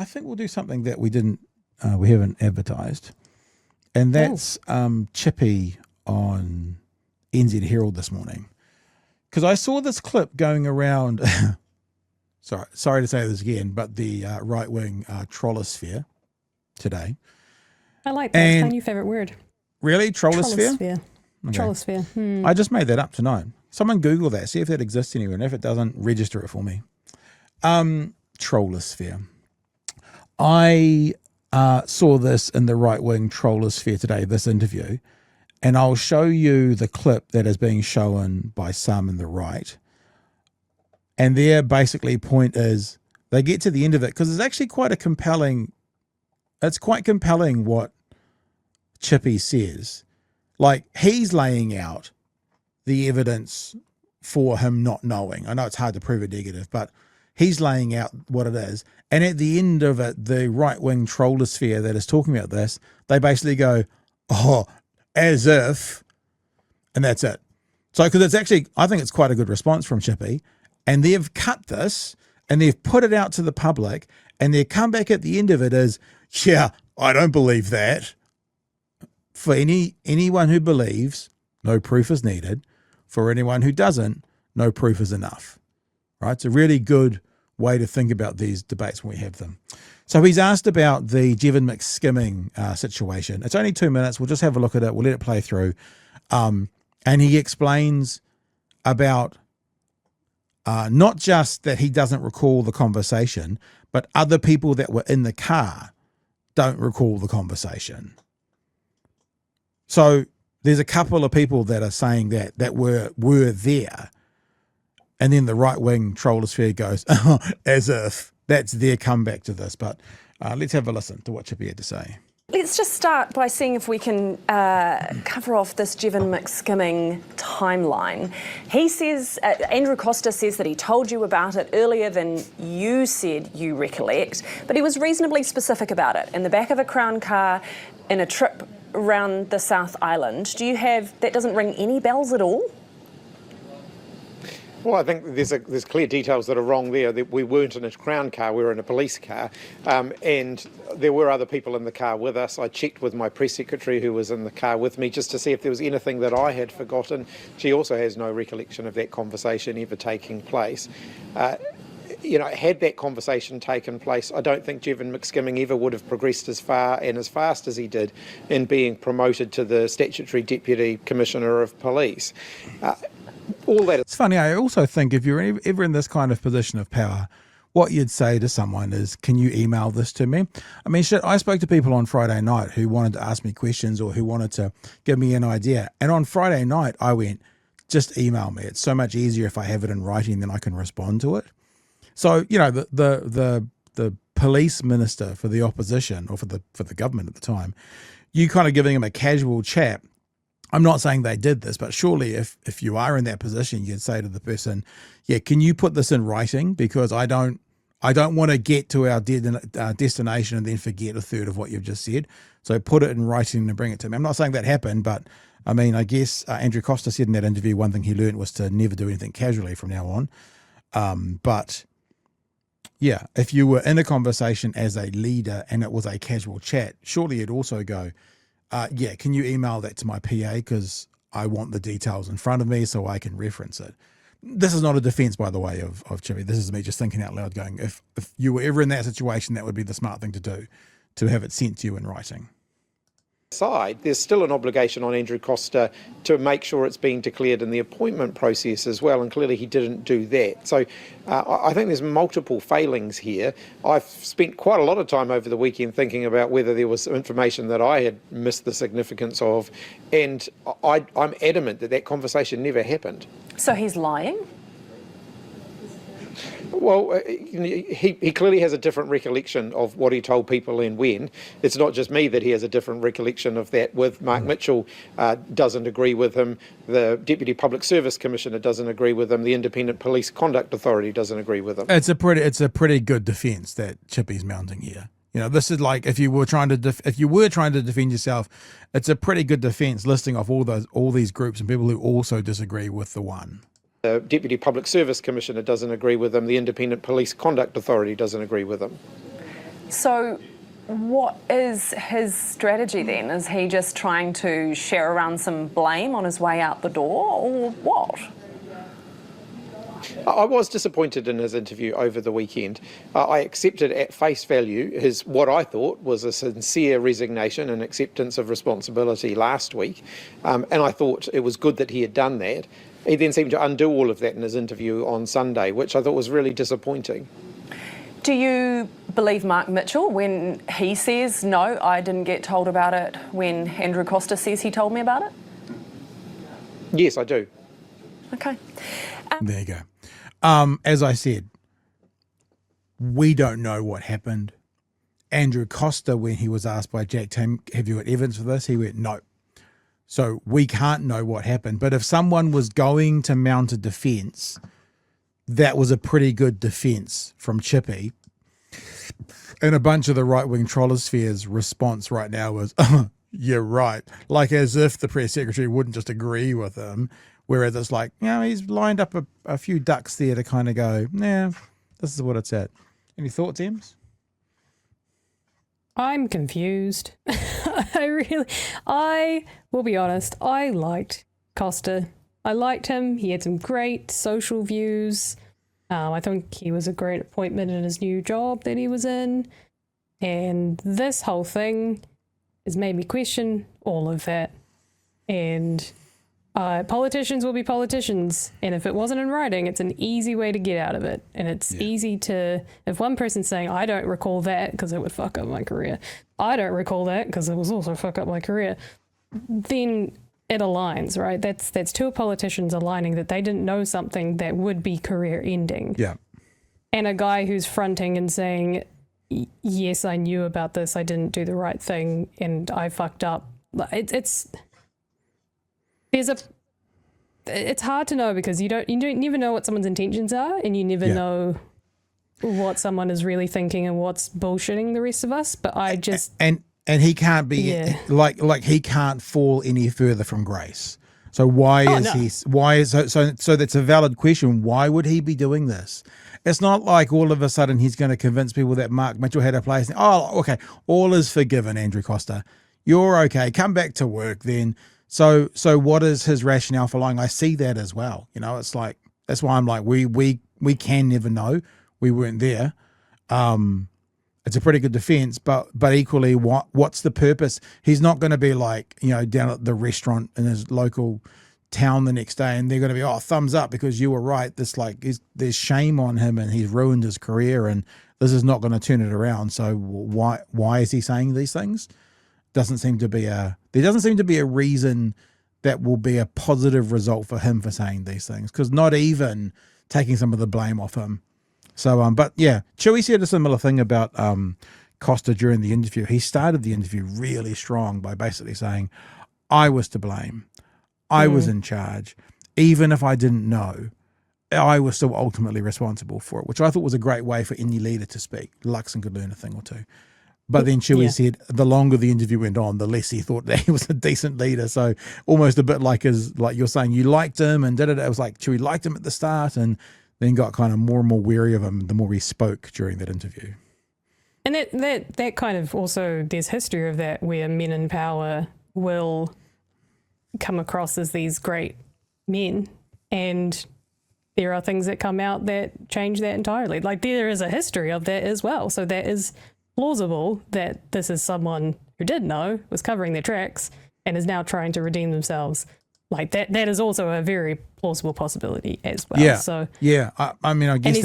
think we'll do something that we haven't advertised, and that's Chippy on NZ Herald this morning, because I saw this clip going around. sorry to say this again, but the right-wing trollosphere today. I like that. It's my new favourite word. Really? Trollosphere? Trollosphere. Okay. Trollosphere. I just made that up tonight. Someone Google that, see if that exists anywhere, and if it doesn't, register it for me. Trollosphere. I saw this in the right-wing trollosphere today, this interview, and I'll show you the clip that is being shown by some in the right. And their basically point is, they get to the end of it, because it's actually quite compelling what Chippy says. Like, he's laying out the evidence for him not knowing. I know it's hard to prove a negative, but he's laying out what it is. And at the end of it, the right-wing trollosphere that is talking about this, they basically go, oh, as if, and that's it. So, because it's actually, I think it's quite a good response from Chippy, and they've cut this, and they've put it out to the public, and their comeback at the end of it is, yeah, I don't believe that. For anyone who believes, no proof is needed. For anyone who doesn't, no proof is enough. Right? It's a really good way to think about these debates when we have them. So he's asked about the Jevon McSkimming situation. It's only 2 minutes. We'll just have a look at it. We'll let it play through. And he explains about not just that he doesn't recall the conversation, but other people that were in the car don't recall the conversation. So there's a couple of people that are saying that were there. And then the right-wing trollosphere goes, oh, as if that's their comeback to this. But let's have a listen to what Chippy had to say. Let's just start by seeing if we can cover off this Jevon McSkimming timeline. He says, Andrew Costa says that he told you about it earlier than you said you recollect, but he was reasonably specific about it. In the back of a Crown car, in a trip around the South Island. That doesn't ring any bells at all? Well, I think there's clear details that are wrong there. That we weren't in a Crown car, we were in a police car, and there were other people in the car with us. I checked with my press secretary who was in the car with me just to see if there was anything that I had forgotten. She also has no recollection of that conversation ever taking place. Had that conversation taken place, I don't think Jevon McSkimming ever would have progressed as far and as fast as he did in being promoted to the statutory Deputy Commissioner of Police. All that. It's funny. I also think if you're ever in this kind of position of power, what you'd say to someone is, can you email this to me? I mean, I spoke to people on Friday night who wanted to ask me questions or who wanted to give me an idea. And on Friday night, I went, just email me. It's so much easier if I have it in writing, then I can respond to it. So, the police minister for the opposition or for the government at the time, you kind of giving him a casual chat. I'm not saying they did this, but surely if you are in that position, you'd say to the person, yeah, can you put this in writing? Because I don't want to get to our destination and then forget a third of what you've just said. So put it in writing and bring it to me. I'm not saying that happened, but I mean, I guess Andrew Costa said in that interview, one thing he learned was to never do anything casually from now on. But yeah, if you were in a conversation as a leader and it was a casual chat, surely you'd also go, yeah, can you email that to my PA because I want the details in front of me so I can reference it. This is not a defense, by the way, of Chippy. This is me just thinking out loud going, if you were ever in that situation, that would be the smart thing to do, to have it sent to you in writing. Side, there's still an obligation on Andrew Costa to make sure it's being declared in the appointment process as well, and clearly he didn't do that. So I think there's multiple failings here. I've spent quite a lot of time over the weekend thinking about whether there was information that I had missed the significance of, and I'm adamant that conversation never happened. So he's lying? Well, he clearly has a different recollection of what he told people and when. It's not just me that he has a different recollection of that with. Mark Mitchell doesn't agree with him. The Deputy Public Service Commissioner doesn't agree with him. The Independent Police Conduct Authority doesn't agree with him. It's a pretty good defence that Chippy's mounting here. This is like if you were trying to defend yourself, it's a pretty good defence listing off all these groups and people who also disagree with the one. The Deputy Public Service Commissioner doesn't agree with them. The Independent Police Conduct Authority doesn't agree with them. So what is his strategy then? Is he just trying to share around some blame on his way out the door, or what? I was disappointed in his interview over the weekend. I accepted at face value what I thought was a sincere resignation and acceptance of responsibility last week, and I thought it was good that he had done that. He then seemed to undo all of that in his interview on Sunday, which I thought was really disappointing. Do you believe Mark Mitchell when he says, no, I didn't get told about it, when Andrew Costa says he told me about it? Yes, I do. Okay. There you go. As I said, we don't know what happened. Andrew Costa, when he was asked by Jack Tam, have you got evidence for this? He went, no. So we can't know what happened. But if someone was going to mount a defence, that was a pretty good defence from Chippy. And a bunch of the right-wing trollosphere's response right now was, you're right. Like as if the press secretary wouldn't just agree with him. Whereas it's like, he's lined up a few ducks there to kind of go, this is what it's at. Any thoughts, Ems? I'm confused. I will be honest, I liked Costa. I liked him. He had some great social views. I think he was a great appointment in his new job that he was in. And this whole thing has made me question all of that. And politicians will be politicians. And if it wasn't in writing, it's an easy way to get out of it. And it's easy to, if one person's saying, I don't recall that because it would fuck up my career. I don't recall that because it was also fuck up my career. Then it aligns, right? That's two politicians aligning that they didn't know something that would be career ending. Yeah. And a guy who's fronting and saying, yes, I knew about this. I didn't do the right thing and I fucked up. It's hard to know because you never know what someone's intentions are, and you never know what someone is really thinking and what's bullshitting the rest of us. But I just and he can't be like he can't fall any further from grace. So so that's a valid question. Why would he be doing this? It's not like all of a sudden he's going to convince people that Mark Mitchell had a place. Oh, okay, all is forgiven, Andrew Costa. You're okay. Come back to work then. So what is his rationale for lying? I see that as well. It's like, that's why I'm like, we can never know. We weren't there. It's a pretty good defense, but equally, what's the purpose? He's not going to be like, down at the restaurant in his local town the next day, and they're going to be, thumbs up because you were right. There's shame on him, and he's ruined his career, and this is not going to turn it around. So why is he saying these things? There doesn't seem to be a reason that will be a positive result for him for saying these things, because not even taking some of the blame off him. So, but yeah, Chewy said a similar thing about Costa during the interview. He started the interview really strong by basically saying, I was to blame. I was in charge. Even if I didn't know, I was still ultimately responsible for it, which I thought was a great way for any leader to speak. Luxon could learn a thing or two. But then Chewy said the longer the interview went on, the less he thought that he was a decent leader. So almost a bit like you're saying, you liked him and did it. It was like Chewy liked him at the start and then got kind of more and more wary of him the more he spoke during that interview. And that kind of also, there's history of that where men in power will come across as these great men, and there are things that come out that change that entirely. Like there is a history of that as well. So that is plausible that this is someone who did know, was covering their tracks, and is now trying to redeem themselves. Like that is also a very plausible possibility as well. Yeah. So yeah, I mean, I guess and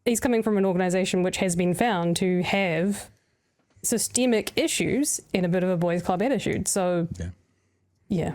he's coming from an organization which has been found to have systemic issues and a bit of a boys club attitude. So yeah.